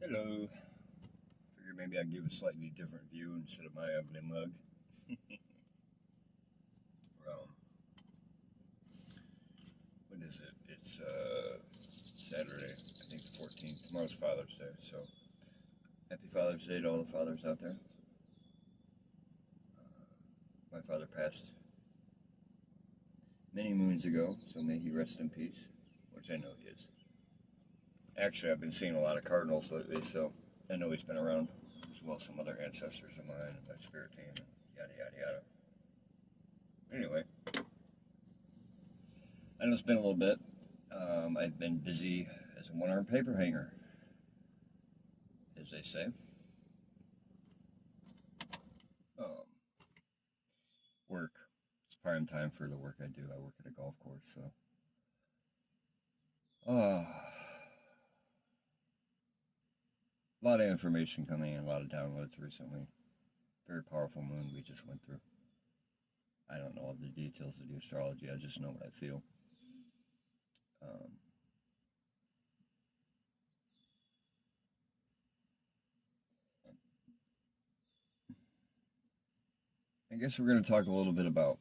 Hello. Figured maybe I'd give a slightly different view instead of my ugly mug. Well, what is it? It's Saturday, I think the 14th. Tomorrow's Father's Day, so happy Father's Day to all the fathers out there. My father passed many moons ago, so may he rest in peace, which I know he is. Actually, I've been seeing a lot of cardinals lately, so I know he's been around, as well as some other ancestors of mine and my spirit team, and yada yada yada. Anyway, I know it's been a little bit. I've been busy as a one-armed paper hanger, as they say. Um, Work. It's prime time for the work I do. I work at a golf course, so. A lot of information coming in, a lot of downloads recently. Very powerful moon we just went through. I don't know all the details of the astrology, I just know what I feel. I guess we're going to talk a little bit about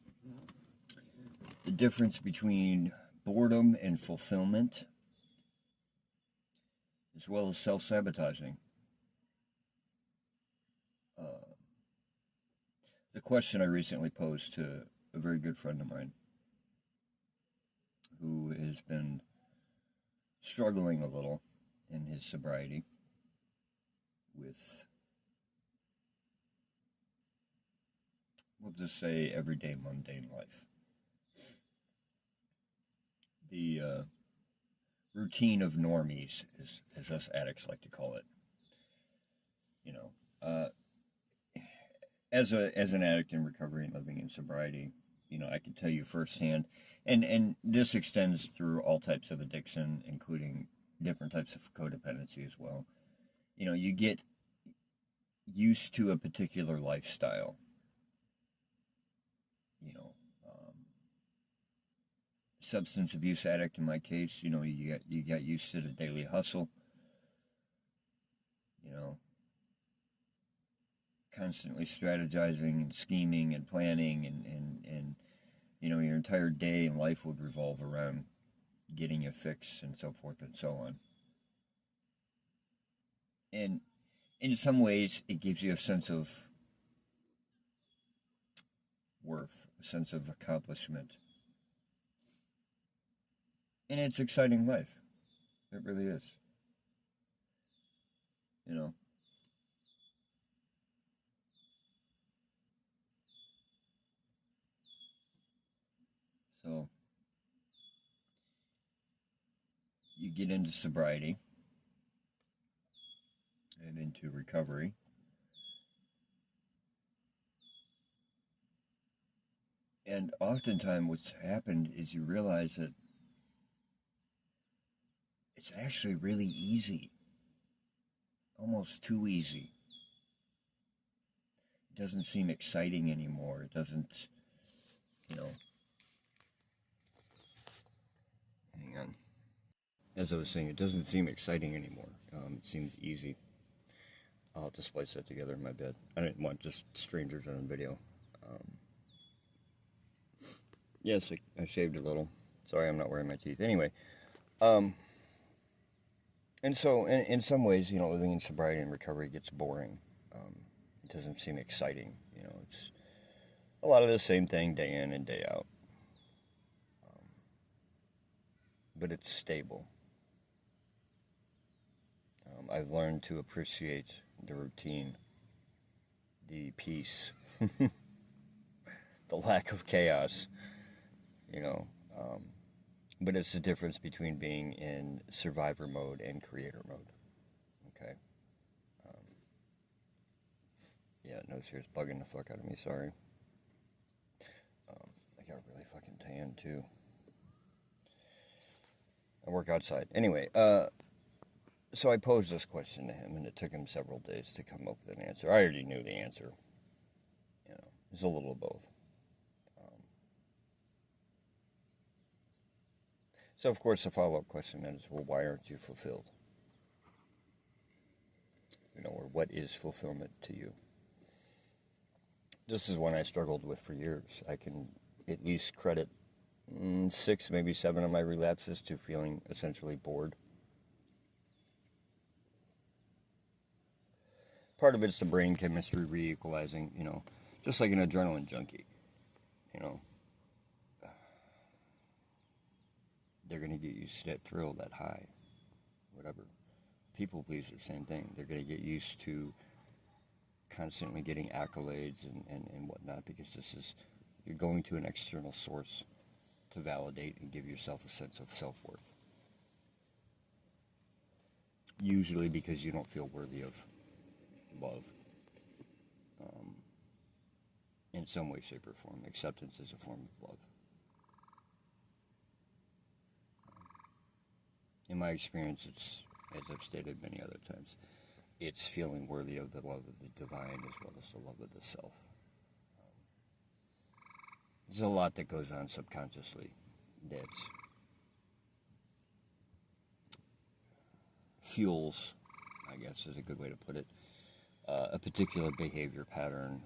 the difference between boredom and fulfillment, as well as self-sabotaging. The question I recently posed to a very good friend of mine who has been struggling a little in his sobriety with, we'll just say, everyday mundane life. The routine of normies, as us addicts like to call it. You know, as an addict in recovery and living in sobriety, I can tell you firsthand, and this extends through all types of addiction, including different types of codependency as well. You get used to a particular lifestyle. Substance abuse addict in my case, you got used to the daily hustle. Constantly strategizing and scheming and planning and your entire day and life would revolve around getting a fix and so forth and so on. And in some ways, it gives you a sense of worth, a sense of accomplishment. And it's exciting life. It really is. So you get into sobriety and into recovery. And oftentimes what's happened is you realize that it's actually really easy. Almost too easy. It doesn't seem exciting anymore. It doesn't, hang on. As I was saying, it doesn't seem exciting anymore. It seems easy. I'll have to splice that together in my bed. I didn't want just strangers on the video. Yes, I shaved a little. Sorry, I'm not wearing my teeth. Anyway, and so in some ways, living in sobriety and recovery gets boring. It doesn't seem exciting. It's a lot of the same thing day in and day out. But it's stable. I've learned to appreciate the routine, the peace, the lack of chaos, but it's the difference between being in survivor mode and creator mode. Okay. Yeah, nose here is bugging the fuck out of me, sorry. I got really fucking tan too. I work outside. Anyway, so I posed this question to him, and it took him several days to come up with an answer. I already knew the answer. It's a little of both. So, of course, the follow-up question then is, well, why aren't you fulfilled? or what is fulfillment to you? This is one I struggled with for years. I can at least credit 6, maybe 7 of my relapses to feeling essentially bored. Part of it's the brain chemistry re-equalizing, just like an adrenaline junkie. They're going to get used to that thrill, that high, whatever. People pleaser, same thing. They're going to get used to constantly getting accolades and whatnot, because you're going to an external source to validate and give yourself a sense of self-worth. Usually because you don't feel worthy of love in some way, shape, or form. Acceptance is a form of love. In my experience, it's, as I've stated many other times, it's feeling worthy of the love of the divine as well as the love of the self. There's a lot that goes on subconsciously that fuels, I guess is a good way to put it, a particular behavior pattern,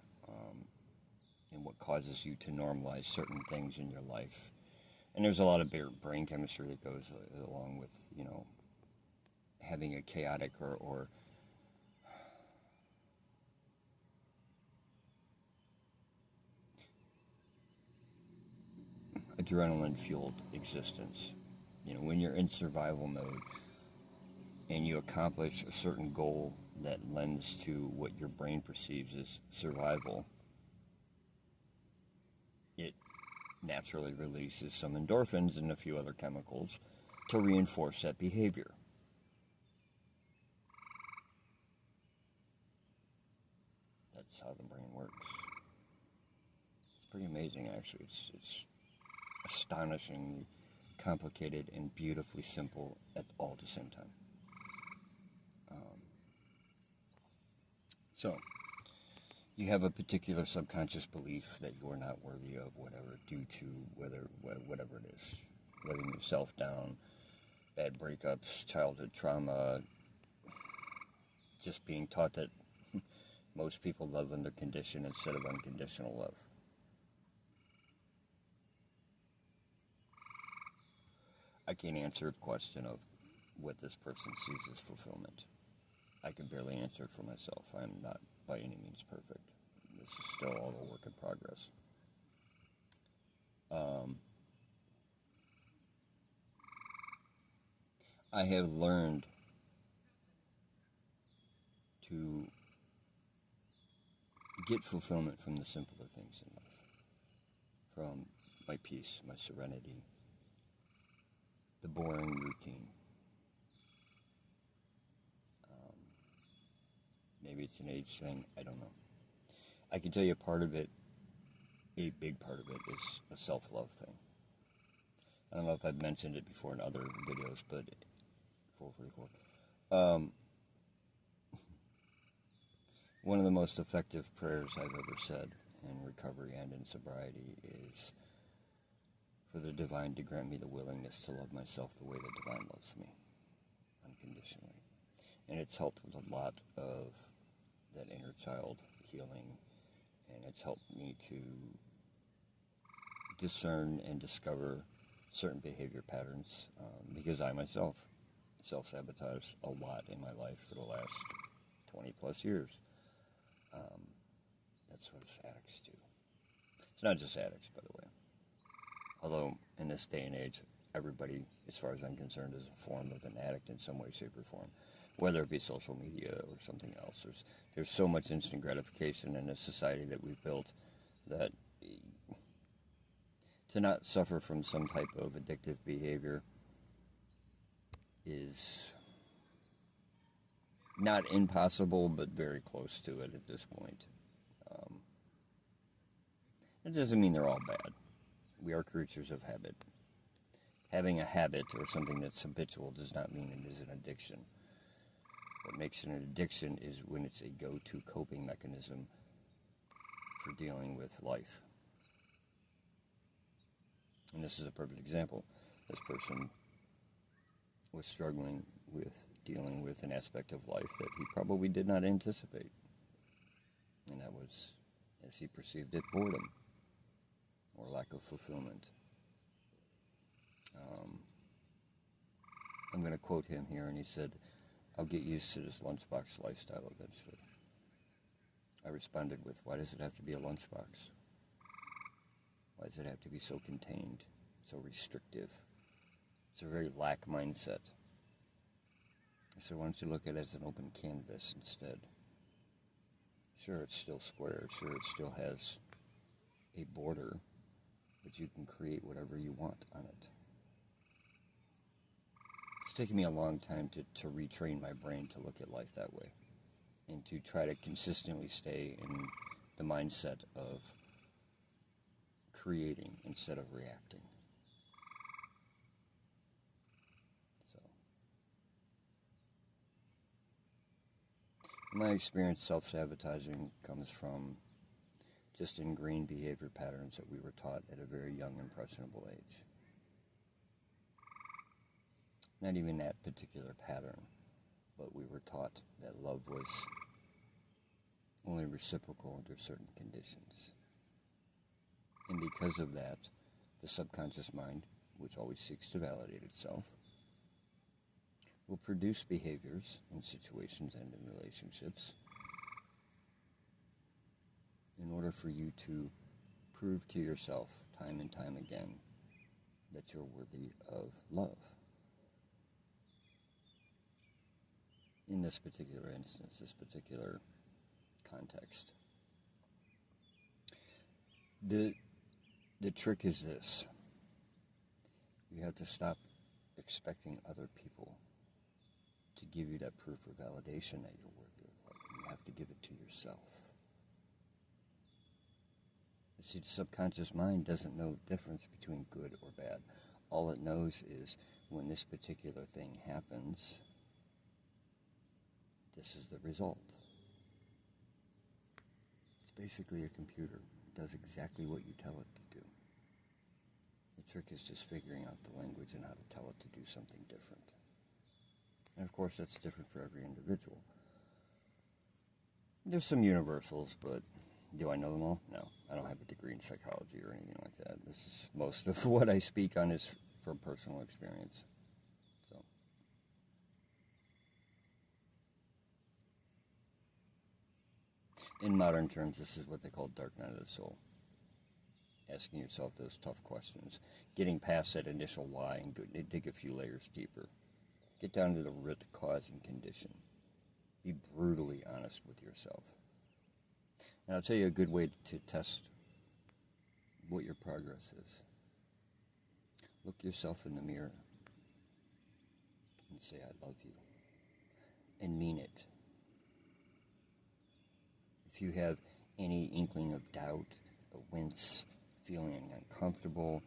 and what causes you to normalize certain things in your life. And there's a lot of brain chemistry that goes along with, having a chaotic or adrenaline-fueled existence. When you're in survival mode and you accomplish a certain goal that lends to what your brain perceives as survival, it naturally releases some endorphins and a few other chemicals to reinforce that behavior. That's how the brain works. It's pretty amazing, actually. It's astonishingly complicated and beautifully simple at all the same time. So, you have a particular subconscious belief that you are not worthy of whatever, due to whatever it is. Letting yourself down, bad breakups, childhood trauma, just being taught that most people love under condition instead of unconditional love. I can't answer the question of what this person sees as fulfillment. I can barely answer it for myself. I'm not by any means perfect. This is still all a work in progress. I have learned to get fulfillment from the simpler things in life. From my peace, my serenity, the boring routine. Maybe it's an age thing, I don't know. I can tell you a big part of it is a self-love thing. I don't know if I've mentioned it before in other videos, but 444. One of the most effective prayers I've ever said in recovery and in sobriety is for the divine to grant me the willingness to love myself the way the divine loves me, unconditionally. And it's helped with a lot of that inner child healing, and it's helped me to discern and discover certain behavior patterns, because I myself self-sabotage a lot in my life for the last 20 plus years. That's what addicts do. It's not just addicts, by the way. Although in this day and age, everybody, as far as I'm concerned, is a form of an addict in some way, shape, or form. Whether it be social media or something else. There's so much instant gratification in a society that we've built that to not suffer from some type of addictive behavior is not impossible, but very close to it at this point. It doesn't mean they're all bad. We are creatures of habit. Having a habit or something that's habitual does not mean it is an addiction. What makes it an addiction is when it's a go-to coping mechanism for dealing with life. And this is a perfect example. This person was struggling with dealing with an aspect of life that he probably did not anticipate. And that was, as he perceived it, boredom or lack of fulfillment. I'm going to quote him here, and he said, "I'll get used to this lunchbox lifestyle eventually." I responded with, "Why does it have to be a lunchbox? Why does it have to be so contained, so restrictive? It's a very lack mindset." I said, "Why don't you look at it as an open canvas instead? Sure, it's still square. Sure, it still has a border, but you can create whatever you want on it." It's taken me a long time to retrain my brain to look at life that way and to try to consistently stay in the mindset of creating instead of reacting. So, in my experience, self-sabotaging comes from just ingrained behavior patterns that we were taught at a very young, impressionable age. Not even that particular pattern, but we were taught that love was only reciprocal under certain conditions. And because of that, the subconscious mind, which always seeks to validate itself, will produce behaviors in situations and in relationships in order for you to prove to yourself time and time again that you're worthy of love. In this particular instance, this particular context. The trick is this. You have to stop expecting other people to give you that proof or validation that you're worthy of love. You have to give it to yourself. You see, the subconscious mind doesn't know the difference between good or bad. All it knows is when this particular thing happens, this is the result. It's basically a computer. It does exactly what you tell it to do. The trick is just figuring out the language and how to tell it to do something different. And of course, that's different for every individual. There's some universals, but do I know them all? No. I don't have a degree in psychology or anything like that. This is most of what I speak on is from personal experience. So, in modern terms, this is what they call dark night of the soul. Asking yourself those tough questions, getting past that initial why and dig a few layers deeper. Get down to the root cause and condition. Be brutally honest with yourself. And I'll tell you a good way to test what your progress is. Look yourself in the mirror and say, "I love you," and mean it. If you have any inkling of doubt, a wince, feeling uncomfortable,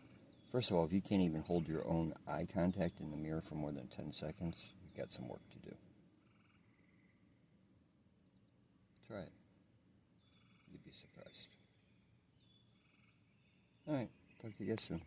first of all, if you can't even hold your own eye contact in the mirror for more than 10 seconds, you've got some work to do. Try it. You'd be surprised. All right. Talk to you guys soon.